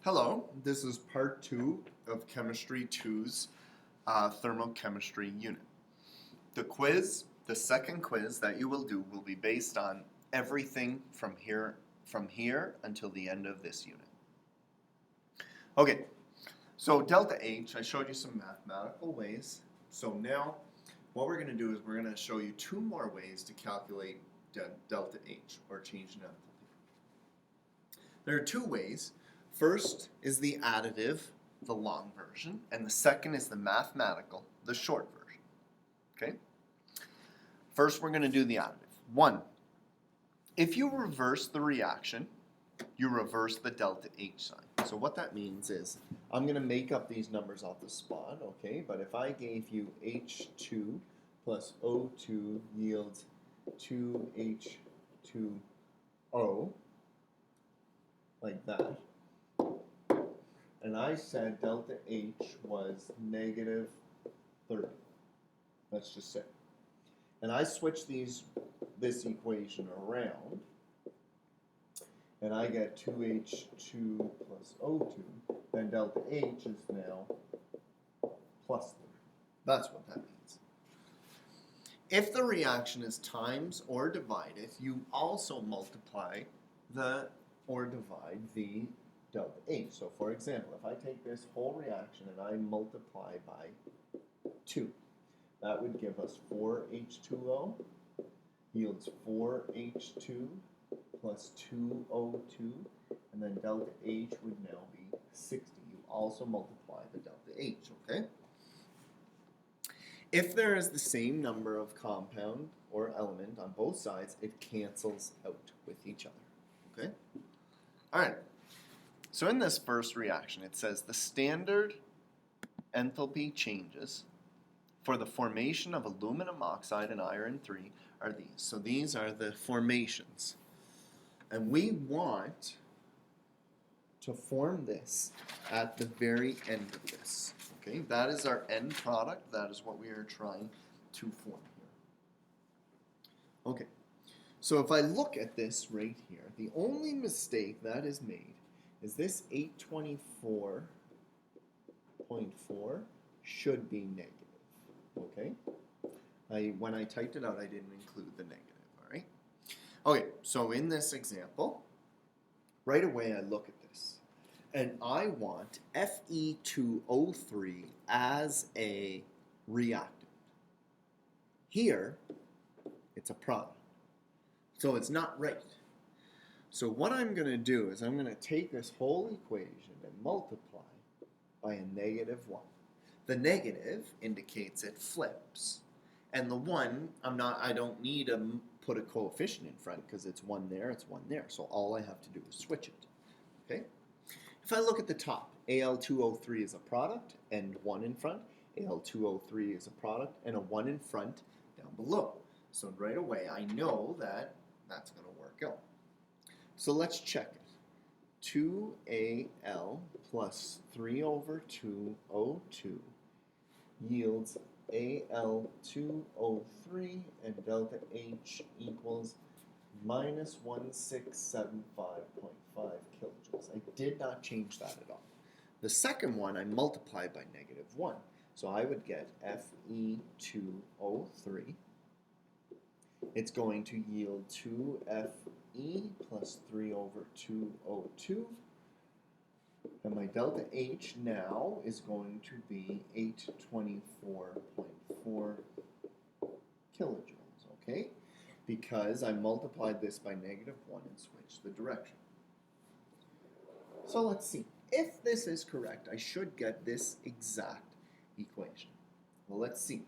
Hello, this is part 2 of Chemistry 2's Thermochemistry unit. The second quiz that you will do will be based on everything from here until the end of this unit. Okay, so delta H, I showed you some mathematical ways. So now what we're going to do is we're going to show you two more ways to calculate delta H, or change in enthalpy. There are two ways. First is the additive, the long version, and the second is the mathematical, the short version. Okay? First, we're going to do the additive. 1. If you reverse the reaction, you reverse the delta H sign. So what that means is, I'm going to make up these numbers off the spot, okay? But if I gave you H2 plus O2 yields 2H2O, like that, and I said delta H was negative 30. Let's just say. And I switch this equation around, and I get 2H2 plus O2, then delta H is now plus 30. That's what that means. If the reaction is times or divided, you also multiply or divide the delta H. So for example, if I take this whole reaction and I multiply by 2, that would give us 4H2O yields 4H2 plus 2O2, and then delta H would now be 60. You also multiply the delta H, okay? If there is the same number of compound or element on both sides, it cancels out with each other, okay? All right. So in this first reaction, it says the standard enthalpy changes for the formation of aluminum oxide and iron 3 are these. So these are the formations. And we want to form this at the very end of this. Okay, that is our end product. That is what we are trying to form here. Okay, so if I look at this right here, the only mistake that is made is this 824.4 should be negative, okay? When I typed it out, I didn't include the negative, all right? Okay, so in this example, right away I look at this, and I want Fe2O3 as a reactant. Here, it's a product, so it's not right. So what I'm going to do is I'm going to take this whole equation and multiply by a negative 1. The negative indicates it flips. And the 1, I don't need to put a coefficient in front because it's 1 there, it's 1 there. So all I have to do is switch it. Okay? If I look at the top, Al2O3 is a product and 1 in front. Al2O3 is a product and a 1 in front down below. So right away I know that that's going to work out. So let's check it. 2Al plus 3 over 2O2 yields Al2O3, and delta H equals minus 1675.5 kilojoules. I did not change that at all. The second one I multiply by negative 1. So I would get Fe2O3. It's going to yield 2Fe plus 3 over 2O2. And my delta H now is going to be 824.4 kilojoules, okay? Because I multiplied this by negative 1 and switched the direction. So let's see. If this is correct, I should get this exact equation. Well, let's see.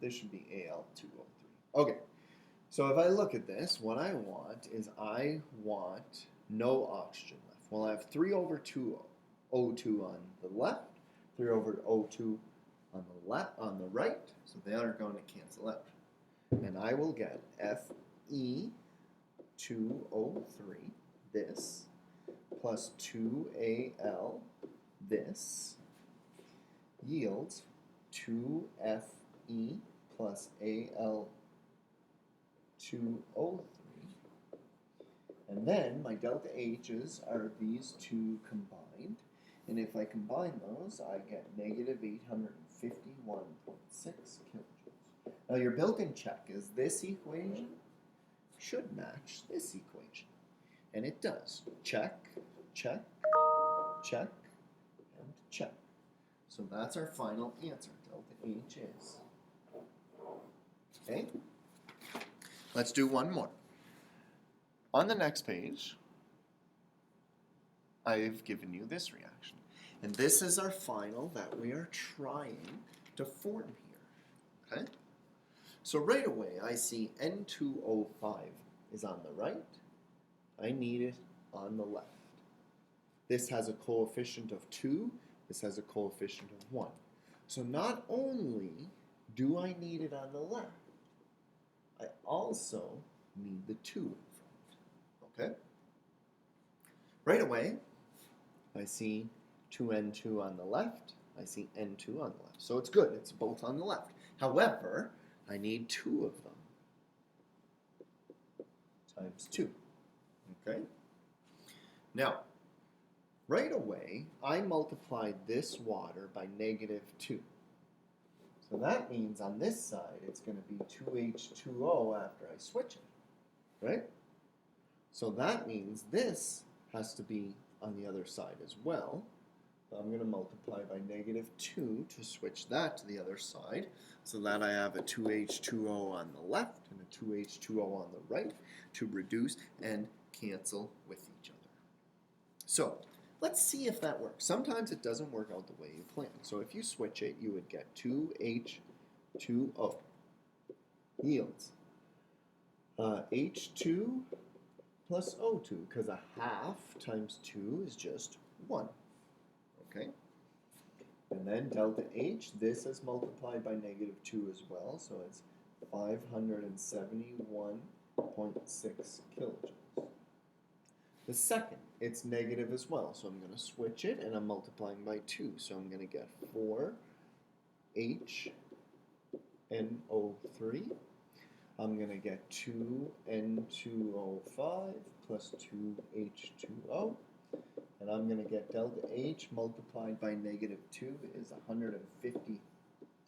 This should be Al2O3. Okay, so if I look at this, what I want is I want no oxygen left. Well, I have 3 over 2 O2 on the left, 3 over O2 on the right, so they are going to cancel out. And I will get Fe2O3, this, plus 2Al, this, yields 2Fe plus Al2O3 And then my delta H's are these two combined. And if I combine those, I get negative 851.6 kilojoules. Now your built-in check is this equation should match this equation. And it does. Check, check, check, and check. So that's our final answer. Delta H is. Okay? Let's do one more. On the next page, I've given you this reaction. And this is our final that we are trying to form here. Okay? So right away, I see N2O5 is on the right. I need it on the left. This has a coefficient of 2. This has a coefficient of 1. So not only do I need it on the left, I also need the 2 in front. Okay? Right away, I see 2N2 on the left. I see N2 on the left. So it's good. It's both on the left. However, I need 2 of them times 2. Okay? Now, right away, I multiplied this water by negative 2. So that means on this side, it's going to be 2H2O after I switch it, right? So that means this has to be on the other side as well. So I'm going to multiply by negative 2 to switch that to the other side, so that I have a 2H2O on the left and a 2H2O on the right to reduce and cancel with each other. So let's see if that works. Sometimes it doesn't work out the way you plan. So if you switch it, you would get 2H2O yields H2 plus O2, because a half times 2 is just 1. Okay? And then delta H, this is multiplied by negative 2 as well, so it's 571.6 kilojoules. The second, it's negative as well, so I'm going to switch it, and I'm multiplying by 2, so I'm going to get 4HNO3. I'm going to get 2N2O5 plus 2H2O. And I'm going to get delta H multiplied by negative 2 is 153.2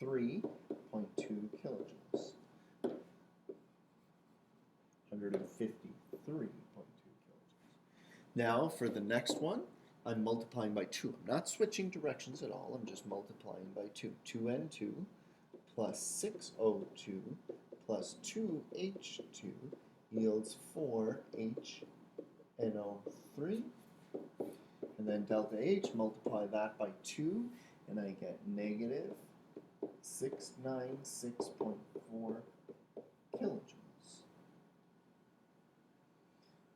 kilojoules. 153.2 kilojoules. Now for the next one, I'm multiplying by 2. I'm not switching directions at all. I'm just multiplying by 2. 2N2 plus 6O2 plus 2H2 yields 4HNO3. And then delta H, multiply that by 2, and I get negative 696.4 kilojoules.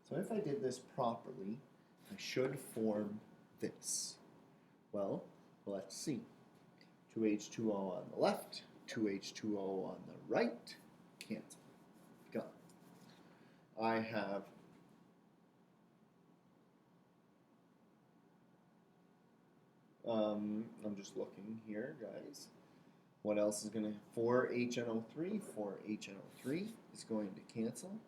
So if I did this properly, I should form this. Well, let's see. 2H2O on the left, 2H2O on the right, cancel. Gone. I have I'm just looking here, guys. What else is going to, 4HNO3 is going to cancel.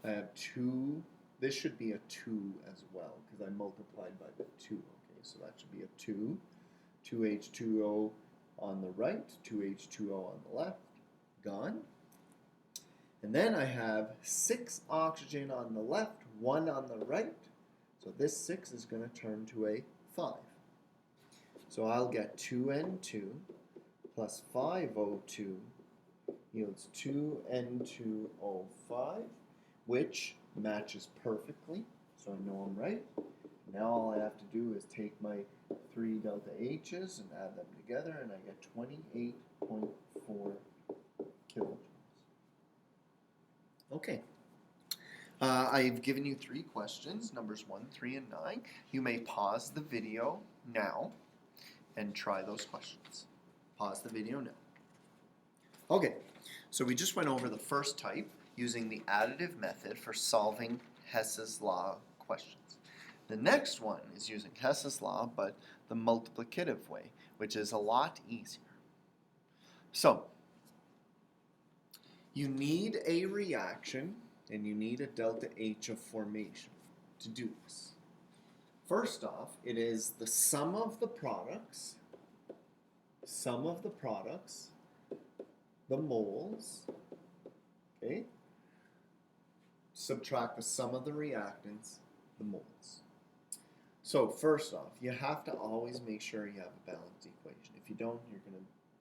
I have 2, this should be a 2 as well, because I multiplied by the 2. Okay, so that should be a 2. 2H2O on the right, 2H2O on the left, gone. And then I have 6 oxygen on the left, 1 on the right. So this 6 is going to turn to a 5. So I'll get 2N2 plus 5O2 yields 2N2O5, which matches perfectly, so I know I'm right. Now all I have to do is take my 3 delta H's and add them together, and I get 28.4 kilojoules. Okay. I've given you 3 questions, numbers 1, 3, and 9. You may pause the video now and try those questions. Pause the video now. Okay, so we just went over the first type using the additive method for solving Hess's law questions. The next one is using Hess's law, but the multiplicative way, which is a lot easier. So, you need a reaction and you need a delta H of formation to do this. First off, it is the sum of the products, the moles, okay? Subtract the sum of the reactants, the moles. So first off, you have to always make sure you have a balanced equation. If you don't,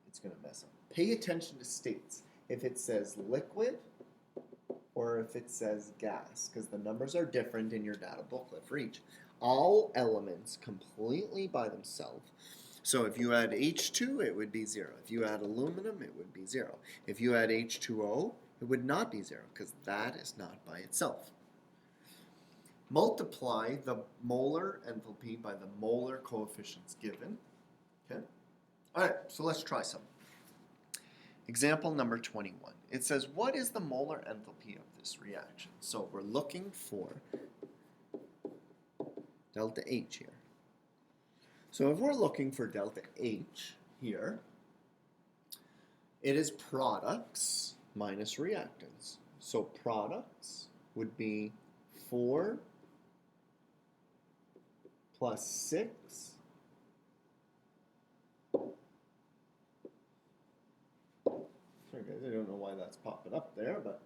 it's gonna mess up. Pay attention to states. If it says liquid or if it says gas, because the numbers are different in your data booklet for each. All elements completely by themselves. So if you add H2, it would be 0. If you add aluminum, it would be 0. If you add H2O, it would not be 0, because that is not by itself. Multiply the molar enthalpy by the molar coefficients given. Okay? All right, so let's try some. Example number 21. It says, what is the molar enthalpy of this reaction? So we're looking for delta H here. So if we're looking for delta H here, it is products minus reactants. So products would be 4 plus 6 sorry guys, I don't know why that's popping up there, but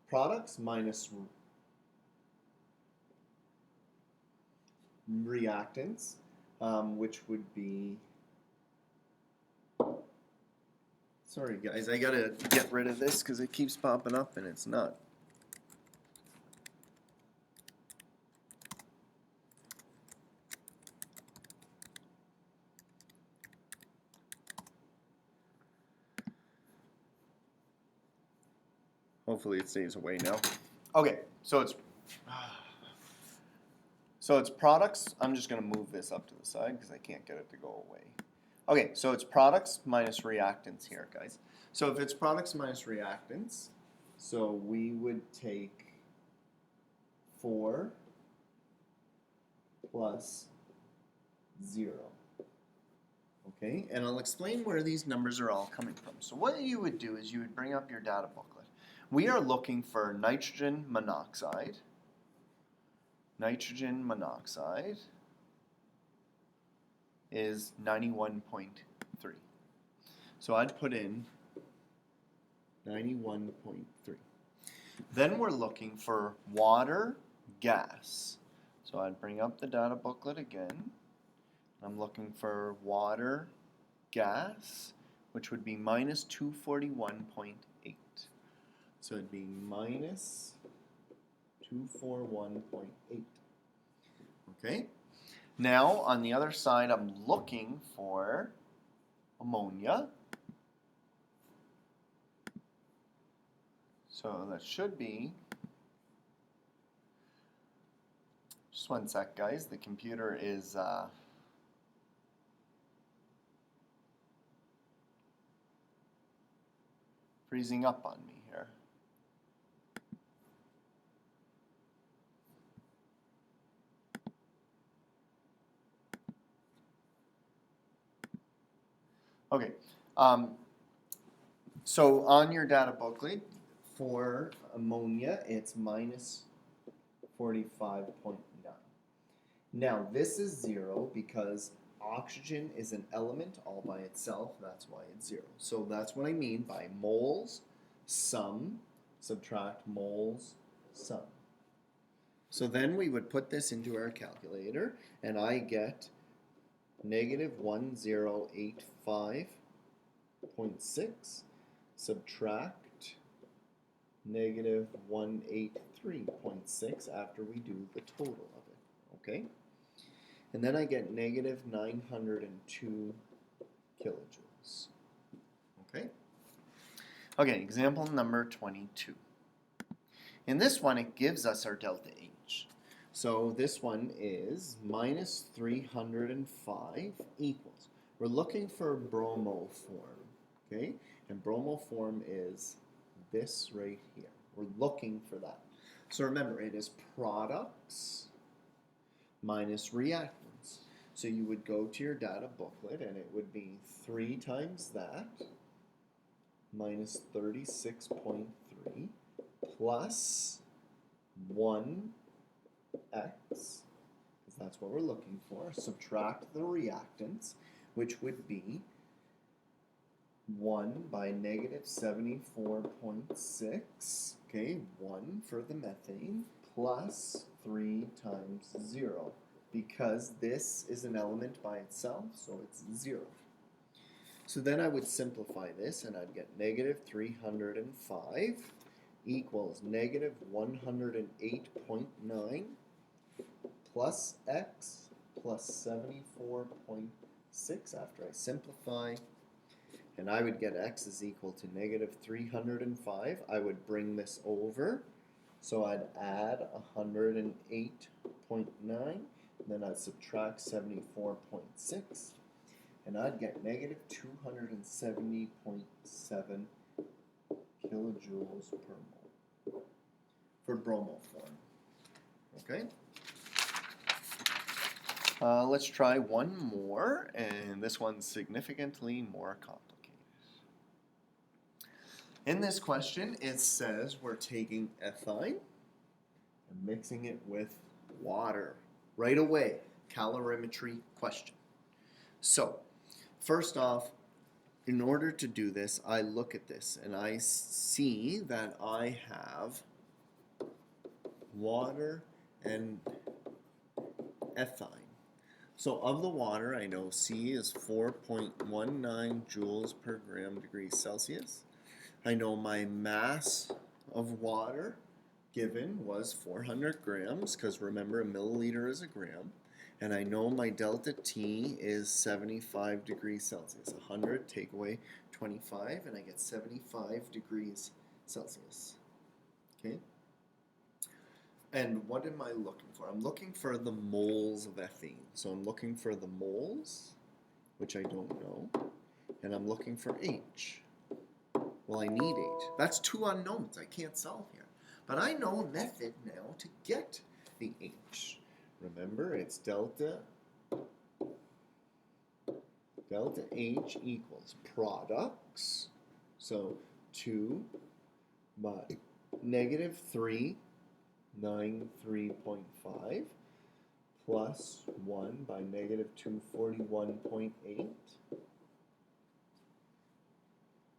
products minus reactants, which would be, sorry guys, I gotta get rid of this because it keeps popping up and it's not. Hopefully it stays away now. Okay, so it's products. I'm just going to move this up to the side because I can't get it to go away. Okay, so it's products minus reactants here, guys. So if it's products minus reactants, so we would take 4 plus 0. Okay, and I'll explain where these numbers are all coming from. So what you would do is you would bring up your data booklet. We are looking for nitrogen monoxide. Nitrogen monoxide is 91.3. So I'd put in 91.3. Then we're looking for water gas. So I'd bring up the data booklet again. I'm looking for water gas, which would be minus 241.8. So it'd be minus 241.8. Okay? Now, on the other side, I'm looking for ammonia. So that should be, just one sec, guys. The computer is freezing up on me here. Okay, so on your data booklet, for ammonia, it's minus 45.9. Now, this is 0 because oxygen is an element all by itself. That's why it's 0. So that's what I mean by moles, sum, subtract moles, sum. So then we would put this into our calculator, and I get negative 1085.6 subtract negative 183.6 after we do the total of it, okay? And then I get negative 902 kilojoules, okay? Okay, example number 22. In this one, it gives us our delta H. So this one is minus 305 equals. We're looking for bromo form, okay? And bromo form is this right here. We're looking for that. So remember, it is products minus reactants. So you would go to your data booklet and it would be 3 times that minus 36.3 plus 1x, because that's what we're looking for. Subtract the reactants, which would be 1 by negative 74.6, okay, 1 for the methane, plus 3 times 0, because this is an element by itself, so it's 0. So then I would simplify this, and I'd get negative 305 equals negative 108.9 plus x plus 74.6 after I simplify. And I would get x is equal to negative 305. I would bring this over. So I'd add 108.9. Then I'd subtract 74.6. And I'd get negative 270.7 kilojoules per mole for bromoform. Okay? Let's try one more, and this one's significantly more complicated. In this question, it says we're taking ethine and mixing it with water. Right away, calorimetry question. So, first off, in order to do this, I look at this and I see that I have water and ethine. So of the water, I know C is 4.19 joules per gram degree Celsius. I know my mass of water given was 400 grams, because remember, a milliliter is a gram. And I know my delta T is 75 degrees Celsius. 100 take away 25, and I get 75 degrees Celsius. Okay? And what am I looking for? I'm looking for the moles of ethene. So I'm looking for the moles, which I don't know, and I'm looking for H. Well, I need H. That's two unknowns I can't solve here. But I know a method now to get the H. Remember, it's delta H equals products. So 2 by negative 393.5 plus 1 by negative 241.8.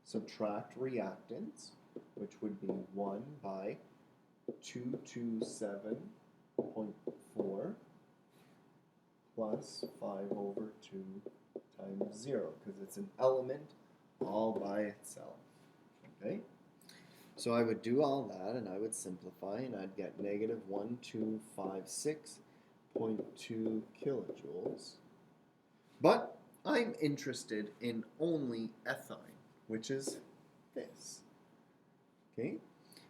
Subtract reactants, which would be 1 by 227.4 plus 5 over 2 times 0, because it's an element all by itself. Okay? So I would do all that, and I would simplify, and I'd get negative 1256.2 kilojoules. But I'm interested in only ethine, which is this. Okay?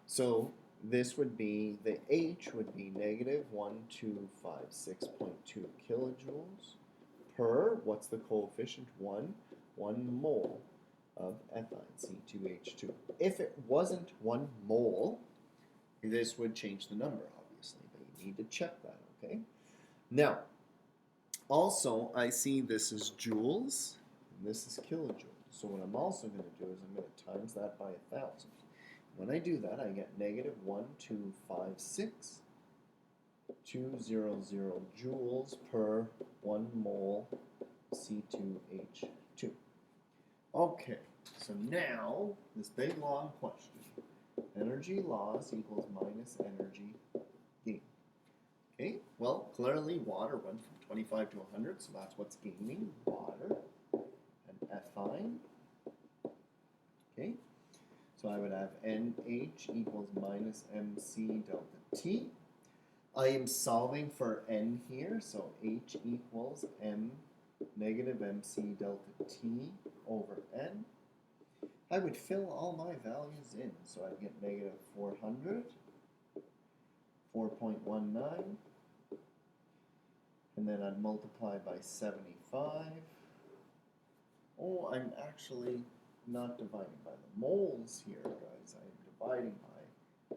So this would be, the H would be negative 1256.2 kilojoules per, what's the coefficient? 1 mole of ethine, C2H2. If it wasn't 1 mole, this would change the number, obviously, but you need to check that, okay? Now, also, I see this is joules, and this is kilojoules. So what I'm also going to do is I'm going to times that by 1,000. When I do that, I get negative 1256.200 joules per 1 mole C2H2. Okay, so now, this big long question. Energy loss equals minus energy gain. Okay, well, clearly water went from 25 to 100, so that's what's gaining, water and ethine. Okay, so I would have NH equals minus MC delta T. I am solving for N here, so H equals M negative MC delta T over N. I would fill all my values in, so I'd get negative 400, 4.19, and then I'd multiply by 75. Oh, I'm actually not dividing by the moles here, guys. I am dividing by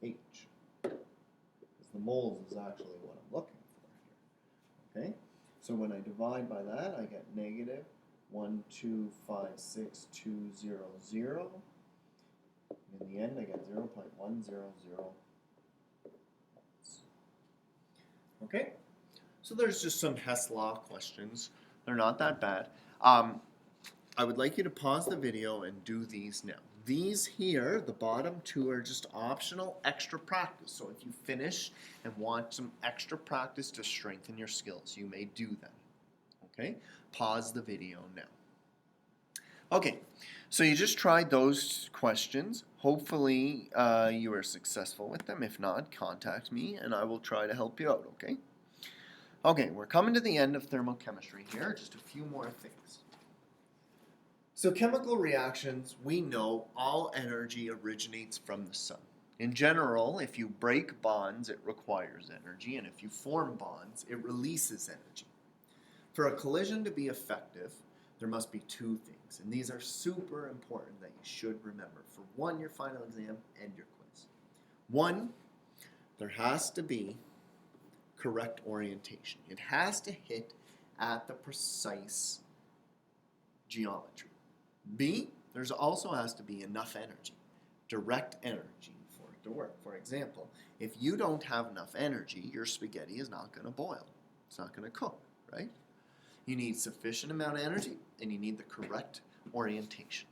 H, because the moles is actually what I'm looking for here. Okay? So when I divide by that, I get negative 1256.200 And in the end, I get 0.100. Okay? So there's just some Hess law questions. They're not that bad. I would like you to pause the video and do these now. These here, the bottom two, are just optional extra practice. So if you finish and want some extra practice to strengthen your skills, you may do them. Okay? Pause the video now. Okay, so you just tried those questions. Hopefully you were successful with them. If not, contact me and I will try to help you out, okay? Okay, we're coming to the end of thermochemistry here. Just a few more things. So chemical reactions, we know all energy originates from the sun. In general, if you break bonds, it requires energy, and if you form bonds, it releases energy. For a collision to be effective, there must be two things, and these are super important that you should remember for one, your final exam, and your quiz. One, there has to be correct orientation. It has to hit at the precise geometry. B, there's also has to be enough energy, direct energy for it to work. For example, if you don't have enough energy, your spaghetti is not going to boil. It's not going to cook, right? You need sufficient amount of energy and you need the correct orientation.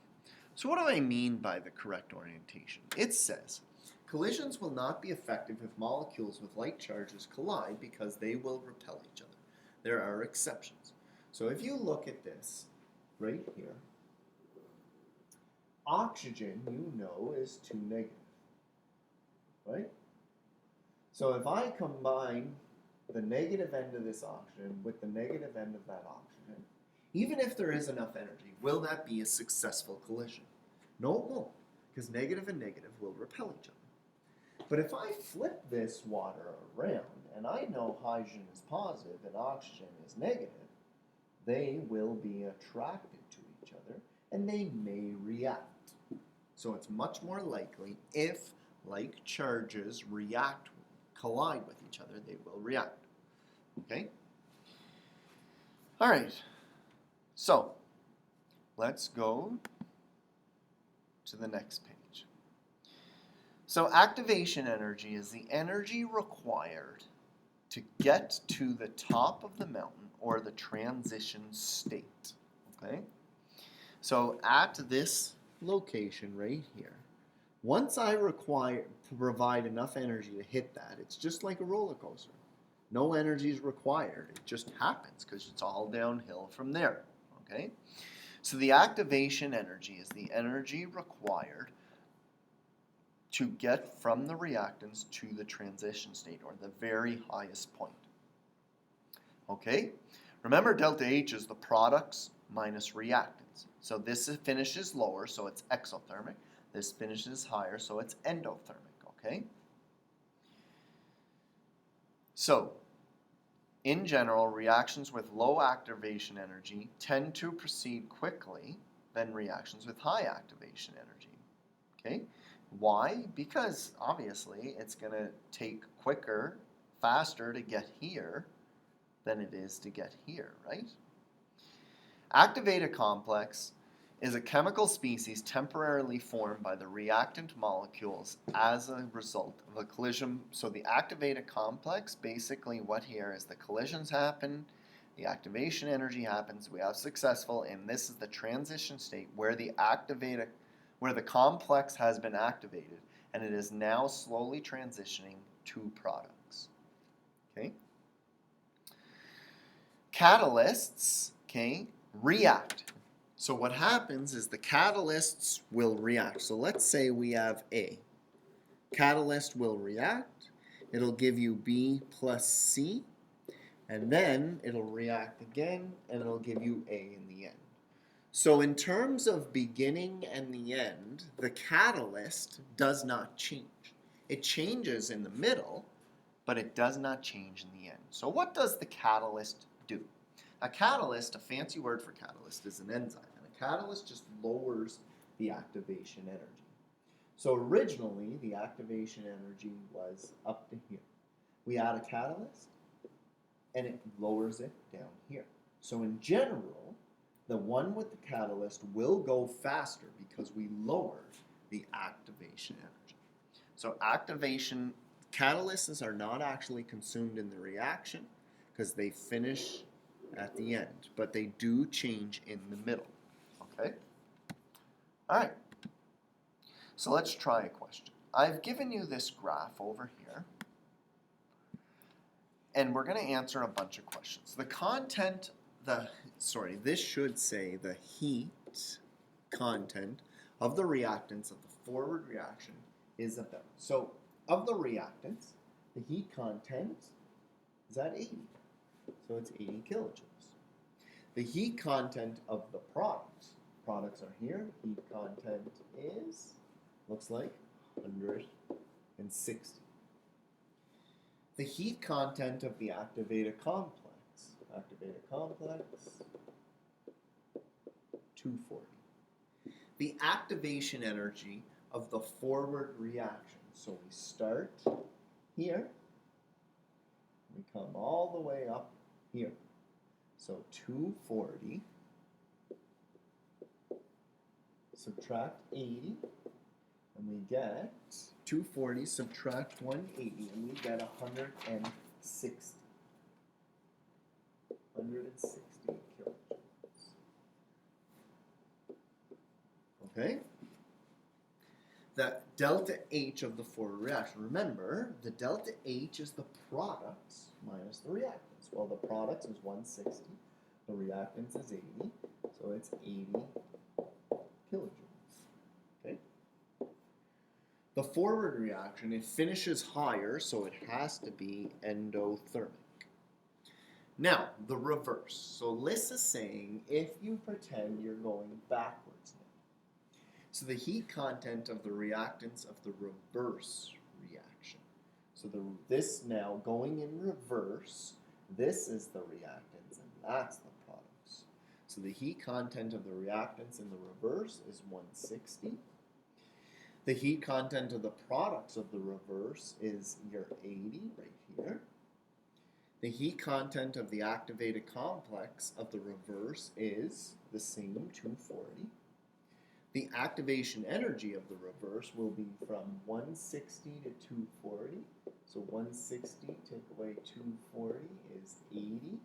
So what do I mean by the correct orientation? It says, collisions will not be effective if molecules with like charges collide because they will repel each other. There are exceptions. So if you look at this right here, oxygen, you know, is 2 negative, right? So if I combine the negative end of this oxygen with the negative end of that oxygen, even if there is enough energy, will that be a successful collision? No, it won't, because negative and negative will repel each other. But if I flip this water around, and I know hydrogen is positive and oxygen is negative, they will be attracted to each other, and they may react. So it's much more likely if like charges collide with each other, they will react. Okay? All right. So let's go to the next page. So activation energy is the energy required to get to the top of the mountain or the transition state. Okay? So at this location right here, once I provide enough energy to hit that, it's just like a roller coaster. No energy is required. It just happens because it's all downhill from there. Okay? So the activation energy is the energy required to get from the reactants to the transition state, or the very highest point. Okay? Remember, delta H is the products minus reactants. So this finishes lower, so it's exothermic. This finishes higher, so it's endothermic. Okay? So, in general, reactions with low activation energy tend to proceed quickly than reactions with high activation energy. Okay? Why? Because obviously it's going to take quicker, faster to get here than it is to get here, right? Activated complex is a chemical species temporarily formed by the reactant molecules as a result of a collision. So the activated complex, basically what here is the collisions happen, the activation energy happens, we have successful, and this is the transition state where the complex has been activated and it is now slowly transitioning to products. Okay? Catalysts, okay, react. So what happens is the catalysts will react. So let's say we have A. Catalyst will react. It'll give you B plus C. And then it'll react again and it'll give you A in the end. So in terms of beginning and the end, the catalyst does not change. It changes in the middle, but it does not change in the end. So what does the catalyst do? A catalyst, a fancy word for catalyst, is an enzyme. And a catalyst just lowers the activation energy. So originally, the activation energy was up to here. We add a catalyst, and it lowers it down here. So in general, the one with the catalyst will go faster because we lowered the activation energy. So activation catalysts are not actually consumed in the reaction because they finish at the end, but they do change in the middle. Okay? All right. So let's try a question. I've given you this graph over here, and we're going to answer a bunch of questions. The content, this should say the heat content of the reactants of the forward reaction is about. So of the reactants, the heat content is at 80. So it's 80 kilojoules. The heat content of the products are here. Heat content is, looks like 160. The heat content of the activated complex, 240. The activation energy of the forward reaction. So we start here, we come all the way up here. So 240, subtract 80, and we get 240, subtract 180, and we get 160. 160 kilojoules. Okay? The delta H of the forward reaction. Remember, the delta H is the products minus the reactants. Well, the products is 160, the reactants is 80, so it's 80 kilojoules. Okay? The forward reaction, it finishes higher, so it has to be endothermic. Now, the reverse. So Liz is saying if you pretend you're going backwards now. So the heat content of the reactants of the reverse reaction. So this now going in reverse, this is the reactants and that's the products. So the heat content of the reactants in the reverse is 160. The heat content of the products of the reverse is your 80 right here. The heat content of the activated complex of the reverse is the same, 240. The activation energy of the reverse will be from 160 to 240. So 160 take away 240 is 80.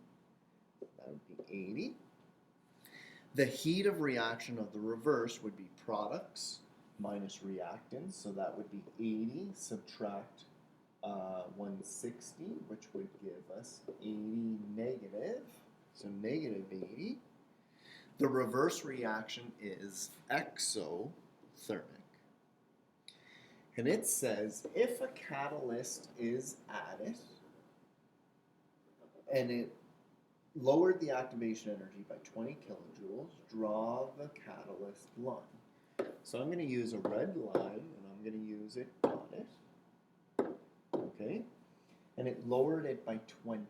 That would be 80. The heat of reaction of the reverse would be products minus reactants. So that would be 80 subtract 160, which would give us 80 negative. So negative 80. The reverse reaction is exothermic. And it says if a catalyst is added and it lowered the activation energy by 20 kilojoules, draw the catalyst line. So I'm going to use a red line and I'm going to use it on it. Okay? And it lowered it by 20.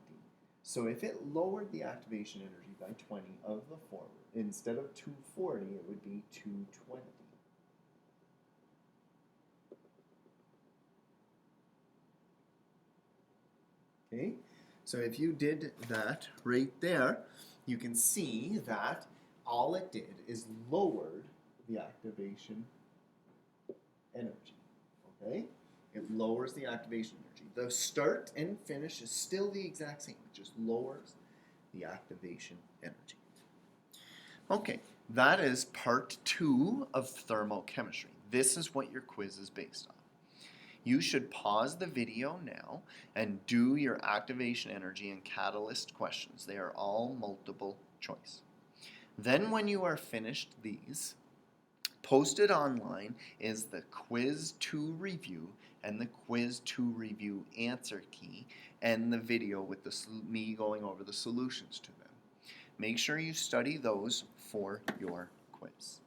So if it lowered the activation energy by 20 of the forward, instead of 240, it would be 220. Okay, so if you did that right there, you can see that all it did is lowered the activation energy. Okay, it lowers the activation energy. The start and finish is still the exact same. It just lowers the activation energy. Okay, that is part 2 of thermochemistry. This is what your quiz is based on. You should pause the video now and do your activation energy and catalyst questions. They are all multiple choice. Then when you are finished these, posted online is the quiz 2 review and the quiz 2 review answer key and the video with me going over the solutions to them. Make sure you study those for your quiz.